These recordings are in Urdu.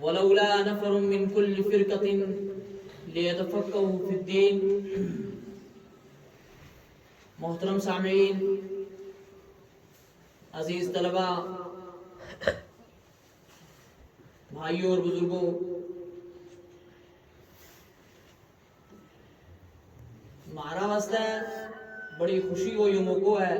ولولا نفر من كل فرقة ليتفقهوا في الدين. محترم سامعین، عزیز طلبہ، بھائیوں اور بزرگوں، ہمارا واسطہ بڑی خوشی کو یہ موقع ہے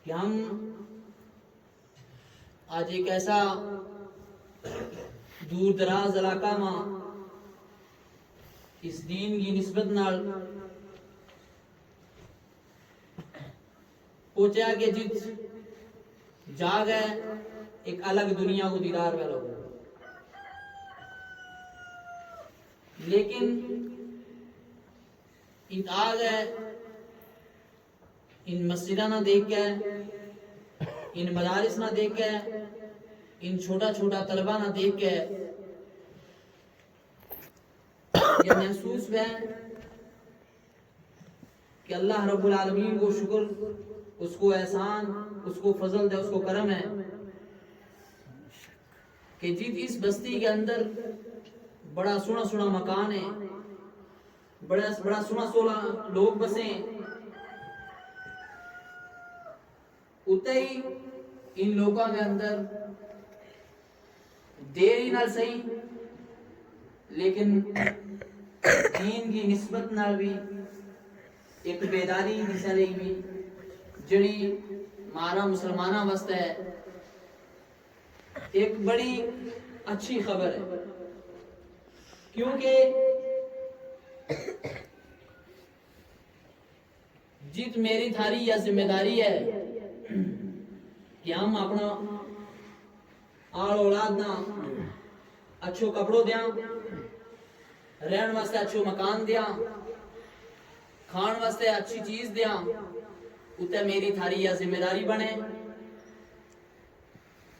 کہ ہم آج ایک ایسا دور دراز علاقہ میں اس دین کی نسبت نال پہنچا کہ جت جاگ ہے ایک الگ دنیا کو دیدار میں لوگ، لیکن ان آگ ہے ان مسجدہ نہ دیکھ کے، ان مدارس نہ دیکھ کے، ان چھوٹا چھوٹا طلبہ نہ دیکھ کے یہ محسوس ہے کہ اللہ رب العالمین کو شکر، اس کو احسان، اس کو فضل ہے، اس کو کرم ہے کہ جیت اس بستی کے اندر بڑا سونا سونا مکان ہے، بڑا سونا سونا لوگ بسیں، اتے ہی ان لوگوں کے اندر دیر ہی نہ صحیح لیکن دین کی نسبت نہ بھی ایک بیداری مثالیں بھی جڑی مارا مسلمانہ واسطے ہے ایک بڑی اچھی خبر ہے، کیونکہ جیت میری تھاری یا ذمہ داری ہے کہ ہم اپنا آل اولاد نہ اچھو کپڑوں دیاں، رہن واسطے اچھو مکان دیاں، کھان واسطے اچھی چیز دیاں، اتے میری تھاری یا ذمہ داری بنے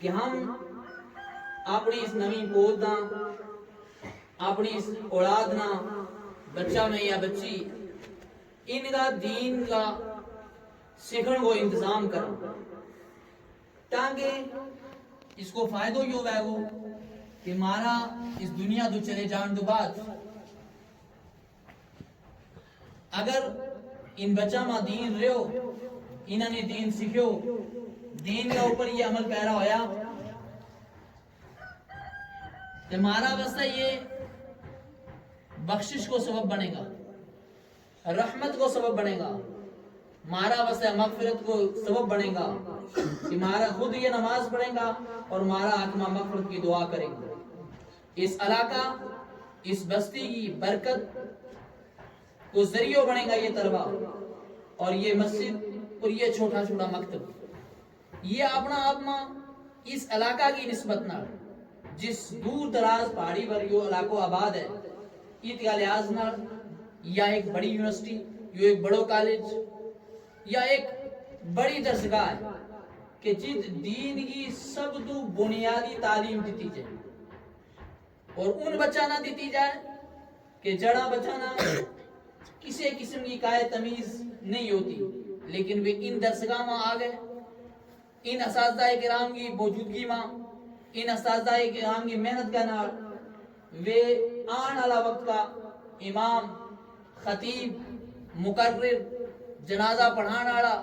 کہ ہم اپنی اس نوی پود نہ، اپنی اس اولاد نہ، بچہ میں یا بچی ان کا دین کا سیکھن کو انتظام کریں تاکہ اس کو فائدہ یہ ہوئے گو کہ مارا اس دنیا تو چلے جان دو بعد اگر ان بچہ ماں دین رہو، انہوں نے دین سیکھو، دین کے اوپر یہ عمل پیرا ہویا تو مارا واسطہ یہ بخشش کو سبب بنے گا، رحمت کو سبب بنے گا، مارا واسطہ مغفرت کو سبب بنے گا کہ مارا خود یہ نماز پڑھے گا اور مارا آتما مغفرت کی دعا کرے گا۔ اس علاقہ، اس بستی کی برکت کو ذریعہ بنے گا یہ طلبہ اور یہ مسجد اور یہ چھوٹا چھوٹا مکتب، یہ اپنا آپما اس علاقہ کی نسبت نہ جس دور دراز پہاڑی پر یہ علاقہ آباد ہے عید کا لحاظ نہ یا ایک بڑی یونیورسٹی یا ایک بڑو کالج یا ایک بڑی درسگاہ ہے کہ جت دین کی سب تو بنیادی تعلیم دیتی جائے اور ان بچہ نہ دیتی جائے کہ جڑا بچہ نہ کسی قسم کی قائد تمیز نہیں ہوتی، لیکن وہ ان درسگاہ میں آگئے، ان اساتذہ کرام کی موجودگی میں، ان اساتذہ کرام کی محنت کا نال وہ آن والا وقت کا امام، خطیب، مقرر، جنازہ پڑھانا والا،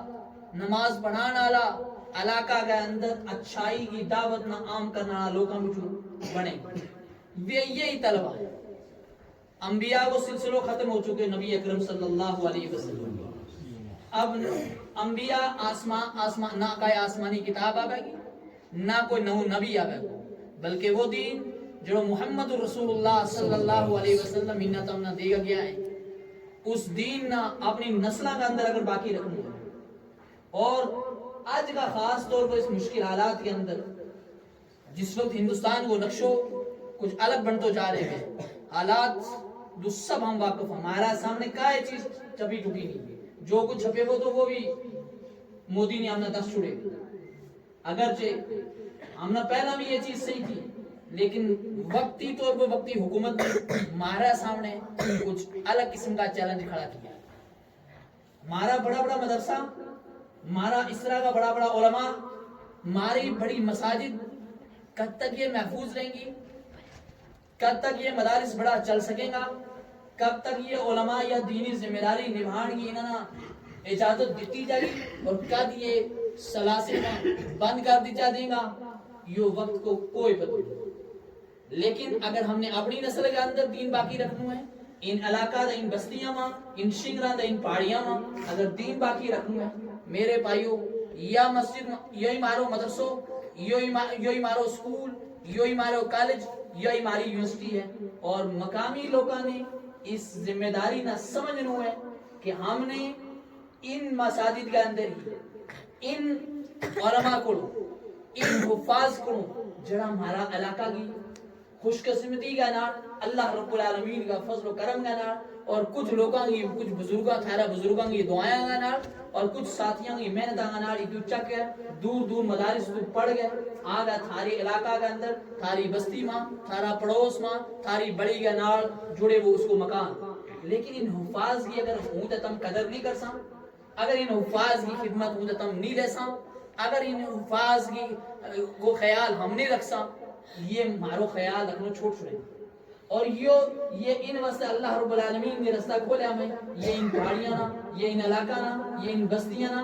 نماز پڑھانا والا، علاقہ کے اندر اچھائی کی دعوت نہ عام کرنا والا لوگوں میں بنے، وہ یہی طلبہ ہے۔ انبیاء کو سلسلوں ختم ہو چکے، نبی اکرم صلی اللہ علیہ وسلم اب انبیاء آسمان نہ کوئی آسمانی کتاب آوے گی، نہ کوئی نو نبی آوے گی، بلکہ وہ دین جو محمد رسول اللہ صلی اللہ علیہ وسلم انہا تمنا دے گیا ہے، اس دین نہ اپنی نسلہ کا اندر اگر باقی رکھنا ہے اور آج کا خاص طور پر اس مشکل حالات کے اندر جس وقت ہندوستان کو نقشو کچھ الگ بنتو جا رہے ہیں، حالات جو سب ہم واقف، ہمارا سامنے کائے چیز چھپی ٹوٹی نہیں، جو کچھ چھپے وہ تو وہ بھی مودی نے ہمیں دست چھوڑے، اگرچہ ہم نے پہلا بھی یہ چیز صحیح تھی لیکن وقتی طور پر وقتی حکومت نے ہمارا سامنے کچھ الگ قسم کا چیلنج کھڑا کیا، ہمارا بڑا بڑا مدرسہ، ہمارا اس طرح کا بڑا بڑا علماء، ہماری بڑی مساجد کب تک یہ محفوظ رہیں گی؟ کب تک یہ مدارس بڑا چل سکیں گا؟ کب تک یہ علماء یا دینی ذمہ داری نبھان گی انہاں اجازت دیتی جائے گی؟ اور کب یہ سلاسل بند کر دی جا دیں گا؟ یہ وقت کو کوئی پتہ نہیں۔ لیکن اگر ہم نے اپنی نسل کے اندر دین باقی رکھنا ہے، ان علاقہ دا ان بستیاں ماں، ان شنگراں دا ان پہاڑیاں ماں اگر دین باقی رکھنا ہے، میرے بھائیو، یا مسجد یہی مارو مدرسوں، یہی مارو اسکول، یہی مارو کالج، یہی ماری یونیورسٹی ہے۔ اور مقامی لوگوں نے اس ذمہ داری نہ سمجھنو ہے کہ ہم نے ان مساجد کے اندر ہی ان علماء کو، ان حفاظ کو جڑا ہمارا علاقہ کی خوش قسمتی کا نار، اللہ رب العالمین کا فضل و کرم کا نار، اور کچھ لوگوں کی، کچھ بزرگاں تھارا بزرگاں کی دعائیں کا نار، اور کچھ ساتھیاں کی محنت کا نار ادھر چک ہے، دور دور مدارس تو پڑھ گئے، آگا تھاری علاقہ کے اندر، تھاری بستی ماں، تھارا پڑوس ماں، تھاری بڑی کا نار جڑے وہ اس کو مکان۔ لیکن ان حفاظ کی اگر ہوں تو تم قدر نہیں کر ساں، اگر ان حفاظ کی خدمت ہوں تو تم نہیں لے ساں، اگر ان حفاظ کی کو خیال ہم نہیں رکھ ساں، یہ مارو خیال رکھنا چھوڑ چھوڑے۔ اور یہ ان واسطے اللہ رب العالمین نے رستہ کھولے ہمیں، یہ ان پہاڑیاں نا، یہ ان علاقہ نا، یہ ان بستیاں نا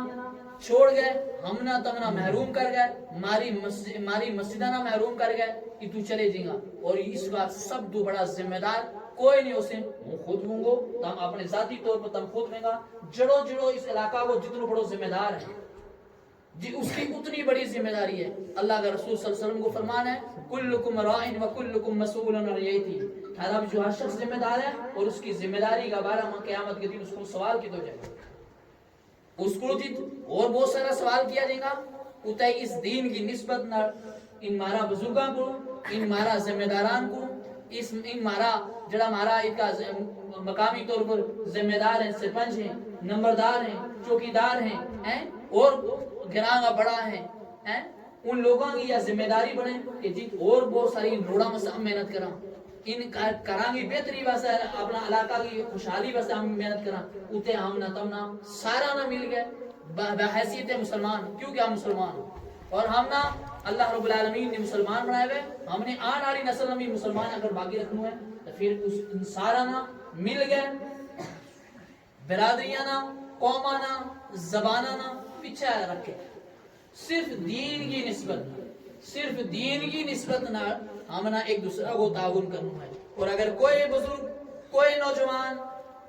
چھوڑ گئے، ہم نہ تمنا محروم کر گئے، ماری مسجدہ نہ محروم کر گئے کہ تو چلے جائیں گا۔ اور اس کا سب تو بڑا ذمہ دار کوئی نہیں، اسے خود ہوں گو، تم اپنے ذاتی طور پر تم خود رہیں گا، جڑو اس علاقہ کو جتنا بڑو ذمہ دار ہے جی اس کی اتنی بڑی ذمہ داری ہے۔ اللہ کا رسول صلی اللہ علیہ وسلم کو فرمان ہے کلکم راعٍ وکلکم مسئول عن رعیتہ، ہر اب جو ہر شخص ذمہ دار ہے اور اس کی ذمہ داری کا بارہ میں قیامت کے دن اس کو سوال کی تو جائے گا، اس کو جت اور بہت سارا سوال کیا جائے گا۔ اتائی اس دین کی نسبت نہ ان مارا بزرگاں کو، ان مارا ذمہ داران کو، ان مارا جڑا مارا ایک مقامی طور پر ذمہ دار ہیں، سرپنچ ہیں، نمبردار ہیں، چوکیدار ہیں اور گراں کا بڑا ہیں، ان لوگوں کی یہ ذمہ داری بنے کہ جت اور بہت ساری روڑا مسا محنت کرا، ان کراں کی بہتری واسطے اپنا علاقہ کی خوشحالی واسطے ہم محنت کرا، اتے ہم نہ تمنا سارا نہ مل گئے بحیثیت مسلمان، کیونکہ ہم مسلمان ہیں اور ہم نہ اللہ رب العالمین نے مسلمان بنائے ہوئے، ہم نے آن والی نسل میں بھی مسلمان اگر باقی رکھنا ہے تو پھر اس سارا نہ مل گئے برادریاں نہ، قوماں نہ، زباناں نہ پیچھے رکھے، صرف دین کی نسبت نہ ہم نہ ایک دوسرے کو تعاون کرنا ہے۔ اور اگر کوئی بزرگ، کوئی نوجوان،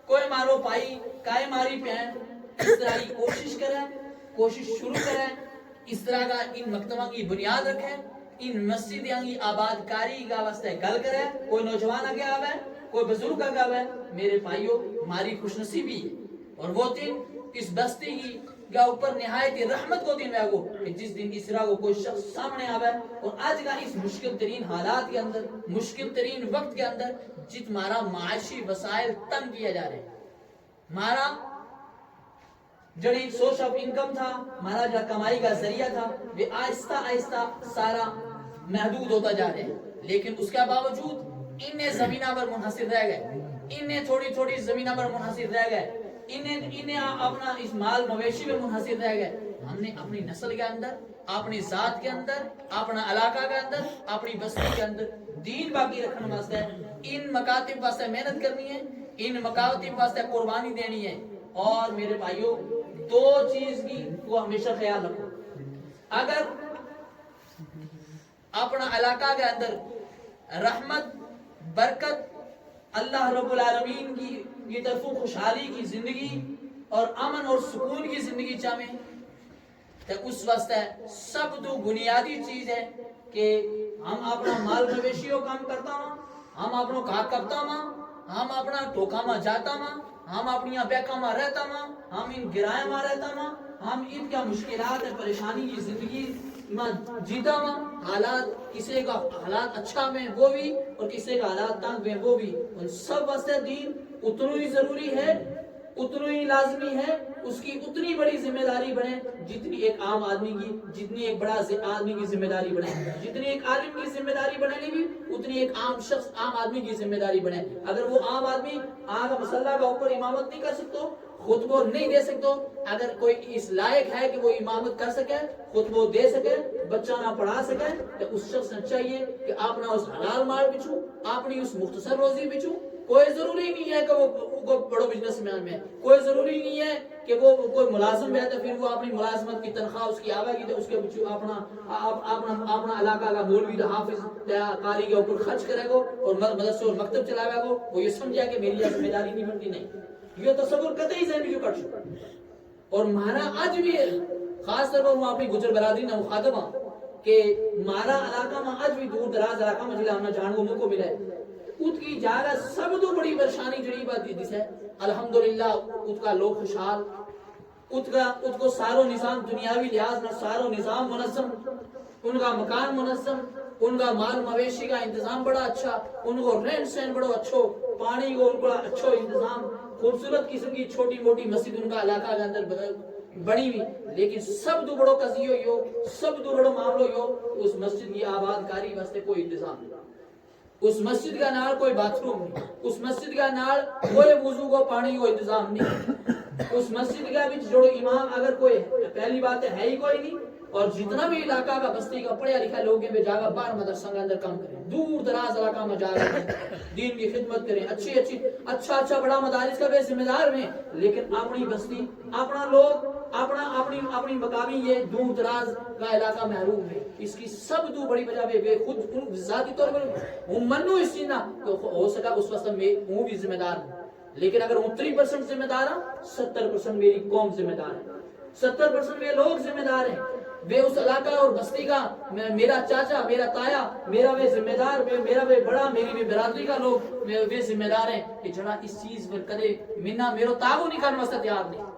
کوئی مارو پائی، کائے ماری پہن اس طرح کی کوشش شروع کریں، اس طرح کا ان مکتبہ کی بنیاد رکھیں، ان مسجدوں کی آباد کاری کا واسطے گل کریں، کوئی نوجوان آگے آوے، کوئی بزرگ آگے آوے، میرے بھائیوں ہماری خوش نصیبی ہے۔ اور وہ دن اس بستی کی یا اوپر نہایت رحمت کو دن میں آگو کہ جس دن اس طرح کو کوئی شخص سامنے آوے اور آج کا اس مشکل ترین حالات کے اندر، مشکل ترین وقت کے اندر جت مارا معاشی وسائل تنگ کیا جا رہے ہیں، مارا جڑی سورس آف انکم تھا، ہمارا جو کمائی کا ذریعہ تھا، وہ آہستہ آہستہ سارا محدود ہوتا جا رہے ہیں۔ لیکن اس کے باوجود انہیں زمینہ پر منحصر رہ گئے، انہیں تھوڑی تھوڑی زمینہ پر منحصر رہ گئے، انہیں اپنا اس مال مویشی میں منحصر رہ گئے۔ ہم نے اپنی نسل کے اندر، اپنی ذات کے اندر، اپنا علاقہ کے اندر، اپنی بستی کے اندر دین باقی رکھنے واسطے ان مکاتب واسطے محنت کرنی ہے، ان مکاتب واسطے قربانی دینی ہے۔ اور میرے بھائیوں دو چیز کی وہ ہمیشہ خیال رکھو، اگر اپنا علاقہ کے اندر رحمت، برکت، اللہ رب العالمین کی طرفوں خوشحالی کی زندگی اور امن اور سکون کی زندگی چاہیں تو اس واسطے سب تو بنیادی چیز ہے کہ ہم اپنا مال مویشی کو کام کرتا ہوں، ہم اپنا کھا کرتا ہوں، ہم اپنا ٹوکا میں جاتا ہوں، ہم اپنی بیکا میں رہتا ہوں، ہم ان گرائے میں رہتا ہوں، ہم ان کا مشکلات پریشانی کی زندگی میں جیتا ہوں، حالات کسی کا حالات اچھا میں وہ بھی اور کسی کا حالات تنگ میں وہ بھی، ان سب واسطے دین اتنا ہی ضروری ہے، اتنا ہی لازمی ہے، اس کی اتنی بڑی ذمہ داری بنے جتنی ایک عام آدمی کی، جتنی ایک بڑا آدمی کی ذمہ داری بنے، جتنی ایک عالم کی ذمہ داری بنے بھی اتنی ایک عام شخص، عام آدمی کی ذمہ داری بنے۔ اگر وہ عام آدمی آگا مسلح کا اوپر امامت نہیں کر سکتا، خطبہ نہیں دے سکتے، اگر کوئی اس لائق ہے کہ وہ امامت کر سکے، خطبہ دے سکے، بچہ نہ پڑھا سکے، تو اس شخص نے چاہیے کہ آپ نہ اس حلال مال بچو، آپ نے اس مختصر روزی بچو. کوئی ضروری نہیں ہے کہ وہ بڑو بزنس مین میں، کوئی ضروری نہیں ہے کہ وہ کوئی ملازم ہے تو پھر وہ اپنی ملازمت کی تنخواہ اس کی آوے گی تو اس کے بچو اپنا علاقہ کا مولوی تو حافظ قاری کے اوپر خرچ کرے گا اور مدرسے اور مکتب چلاوے گا. وہ یہ سمجھا کہ میری ذمہ داری نہیں بنتی. نہیں، یہ تصور قطعی ذہن میں جو کر چکا. اور مارا آج بھی ہے، خاص طور پر میں اپنی گجر برادری نہ مخاطب ہوں کہ مارا علاقہ میں آج بھی دور دراز علاقہ میں جلے ہمیں جان کو موقع ملے ات کی جگہ سب تو بڑی پریشانی جڑی بات جس ہے الحمدللہ ات کا لوگ خوشحال، ات کو سارو نظام دنیاوی لحاظ میں سارو نظام منظم، ان کا مکان منظم، ان کا مال مویشی کا انتظام بڑا اچھا، ان کو رہن سہن بڑا اچھو، پانی کو ان کا اچھو انتظام، خوبصورت قسم کی چھوٹی موٹی مسجد ان کا علاقہ کے اندر بنی ہوئی. لیکن سب تو بڑو قضیہ ہو، سب تو بڑو معاملہ ہو، اس مسجد کی آباد کاری واسطے کوئی انتظام نہیں، اس مسجد کا نال کوئی باتھ روم نہیں، اس مسجد کا نال کوئی وضو کو پانی کو انتظام نہیں، اس مسجد کا بھی جو امام اگر کوئی پہلی بات ہے ہی کوئی نہیں. اور جتنا بھی علاقہ کا بستی کا پڑھیا لکھا لوگ ہیں جاگہ بار مدرسہ کے اندر کام کریں، دور دراز علاقہ میں جا رہے ہیں، دین کی خدمت کریں، اچھا بڑا مدارس کا بے ذمہ دار میں، لیکن اپنی بستی اپنا لوگ اپنی مقامی یہ دور دراز کا علاقہ محروم ہے. اس کی سب تو بڑی وجہ بے خود ذاتی طور پر منو اس چیز نہ تو ہو سکا اس وقت میں ہوں بھی ذمہ دار ہوں. لیکن اگر 30% ذمہ دار ہوں، 70% میری قوم ذمہ دار ہے، 70% میرے لوگ ذمہ دار ہیں. وہ اس علاقہ اور بستی کا میرا چاچا، میرا تایا، میرا وہ ذمہ دار، میرا وہ بڑا، میری بھی برادری کا لوگ وہ ذمہ دار ہیں کہ جڑا اس چیز پر کدے منا میرا تعاون نہیں کرنے واسطے تیار نہیں.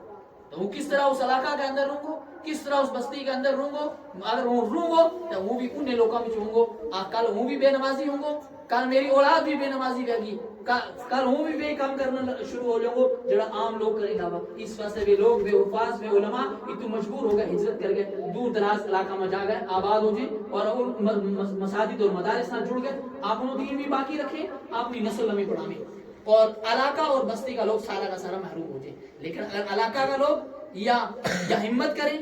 تو وہ کس طرح اس علاقہ کے اندر رہوں گو، کس طرح اس بستی کے اندر رہوں گو. اگر وہ رہوں گو تو وہ بھی انہیں لوگوں میں ہوں گو، کل وہ بھی بے نمازی ہوں گو، کل میری اولاد بھی بے نمازی رہے گی، کل وہ بھی بے کام کرنا شروع ہو جاؤں گو جڑا عام لوگ کریں گا. اس واسطے بھی لوگ بے حفاظ بے علماء اتو مجبور ہو گئے ہجرت کر گئے، دور دراز علاقہ میں جا گئے، آباد ہو جائے اور مساجد اور مدارس نہ جڑ گئے، اپنوں دین بھی باقی رکھیں، اپنی نسل میں پڑھاویں، اور علاقہ اور بستی کا لوگ سارا کا سارا محروم ہو جائے. لیکن اگر علاقہ کا لوگ یا ہمت کریں،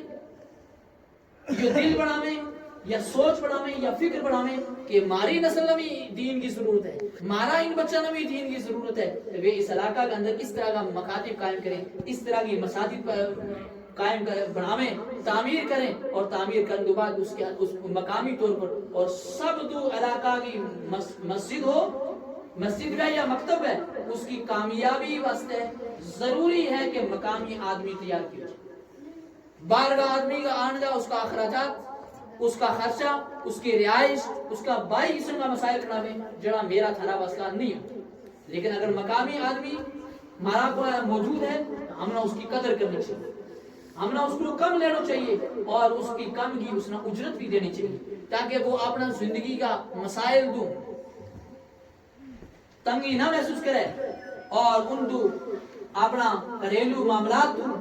یا دل بڑھاویں، یا سوچ بڑھاویں، یا فکر بڑھاویں کہ ماری نسل میں بھی دین کی ضرورت ہے، مارا ان بچوں میں بھی دین کی ضرورت ہے، وہ اس علاقہ کے اندر اس طرح کا مکاتب قائم کریں، اس طرح کی مساجد قائم بناویں، تعمیر کریں، اور تعمیر کرنے کے بعد اس مقامی طور پر اور سب دو علاقہ کی مسجد ہو، مسجد ہے یا مکتب ہے، اس کی کامیابی واسطے ضروری ہے کہ مقامی آدمی تیار کیا جائے. بارگاہ آدمی کا آن جا، اس کا اخراجات، اس کا خرچہ، اس کی رہائش، اس کا بائی قسم کا مسائل بناویں جڑا میرا تھرا واسطہ نہیں ہو. لیکن اگر مقامی آدمی ہمارا کو موجود ہے تو ہم نے اس کی قدر کرنی چاہیے، ہم نے اس کو کم لینا چاہیے، اور اس کی کم کی اس نے اجرت بھی دینی چاہیے، تاکہ وہ اپنا زندگی کا مسائل دوں تنگی نہ محسوس کرے، اور ان دو اپنا گھریلو معاملات دوں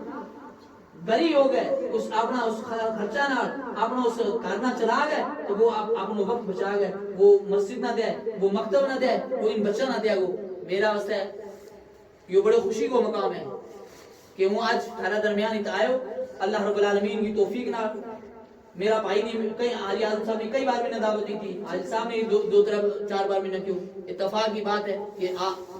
بری ہو گئے، اپنا اس خرچہ نہ اپنا اس کرنا چلا گئے تو وہ اپنا وقت بچا گئے، وہ مسجد نہ دے، وہ مکتب نہ دے، وہ ان بچہ نہ دے. وہ میرا واسطے یہ بڑے خوشی کو مقام ہے کہ وہ آج ہمارا درمیان ات آئے ہو. اللہ رب العالمین کی توفیق نہ میرا بھائی نے کئی عالی اعظم صاحب نے کئی بار میں نے دعوت دی تھی، عالی صاحب نے دو طرف 4 بار میں نے کیوں اتفاق کی بات ہے کہ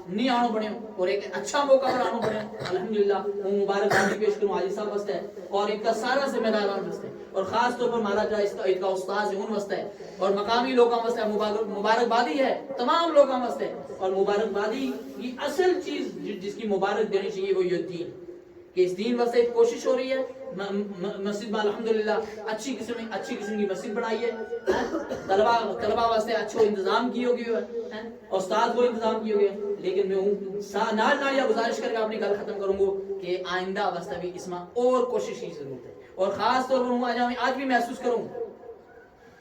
نہیں آنو بنے اور ایک اچھا موقع پر آنو بنے. الحمدللہ وہ مبارک بادی پیش کروں عالی صاحب واسطے اور ان کا سارا ذمہ داران واسطے، اور خاص طور پر ہمارا جو اس کا استاد ہے ان واسطے، اور مقامی لوگوں واسطے مبارک بادی ہے تمام لوگوں واسطے. اور مبارک بادی کی اصل چیز جس کی مبارک دینی چاہیے وہ یہ دین، کہ اس دین واسطے کوشش ہو رہی ہے. مسجد میں الحمدللہ اچھی قسم کی مسجد بنائی ہے، طلبہ واسطے اچھا انتظام کیے ہوئے ہیں، استاد کو انتظام کیے ہوئے ہیں. لیکن میں نال یہ گزارش کر کے اپنی گل ختم کروں گا کہ آئندہ واسطے بھی اس میں اور کوشش کی ضرورت ہے. اور خاص طور پر آج بھی محسوس کروں،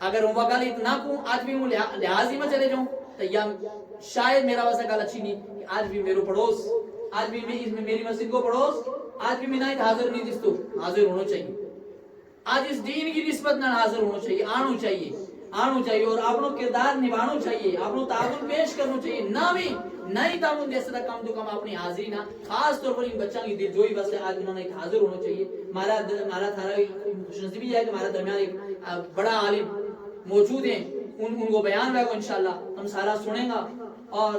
اگر وہ گل اتنا کو آج بھی لحاظی میں چلے جاؤں تو یا شاید میرا واسطے گل اچھی نہیں کہ آج بھی میرے پڑوس، آج بھی میری مسجد کو پڑوس آج بھی میں حاضر نہیں دستو، حاضر ہونا چاہیے. آج اس دین کی نسبت نہ حاضر ہونا چاہیے، آنا چاہیے. آنو چاہیے اور اپنو کردار نبھانو چاہیے، اپنو تعاون پیش کرنا چاہیے، نہ بھی نئی تعاون جیسے تک کم تو کم اپنی حاضری نہ، خاص طور پر ان بچوں کی دل جوئی بس آج انہوں نے ایک حاضر ہونا چاہیے۔ ہمارا تھارا خوش نصیبی ہے کہ ہمارے درمیان ایک بڑا عالم موجود ہیں، ان کو بیان ہوگا انشاءاللہ ہم سارا سنیں گا، اور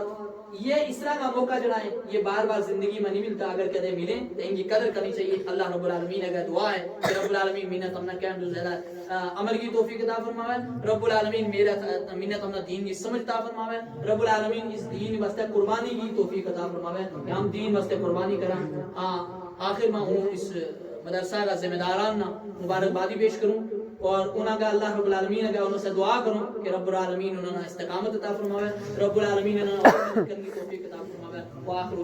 یہ اس طرح کا موقع جو ہے یہ بار بار زندگی میں نہیں ملتا، اگر کدے ملے تو ان کی قدر کرنی چاہیے۔ اللہ رب العالمین اگر دعا ہے کہ رب العالمین منت ہمنا کہن جو زیادہ عمل کی توفیق عطا فرماوے، رب العالمین میرا منت ہمنا دین کی سمجھ عطا فرماوے، رب العالمین اس دین واسطے قربانی کی توفیق عطا فرماوے کہ ہم دین واسطے قربانی کریں۔ آخر میں ہوں اس مدرسہ کا ذمہ داران مبارکبادی پیش کروں اور انہاں کا اللہ رب العالمین کا انہوں سے دعا کروں کہ رب العالمین انہوں نے استقامت عطا فرماوے، رب العالمین انہوں نے کرنے کی توفیق عطا فرماوے۔ وآخر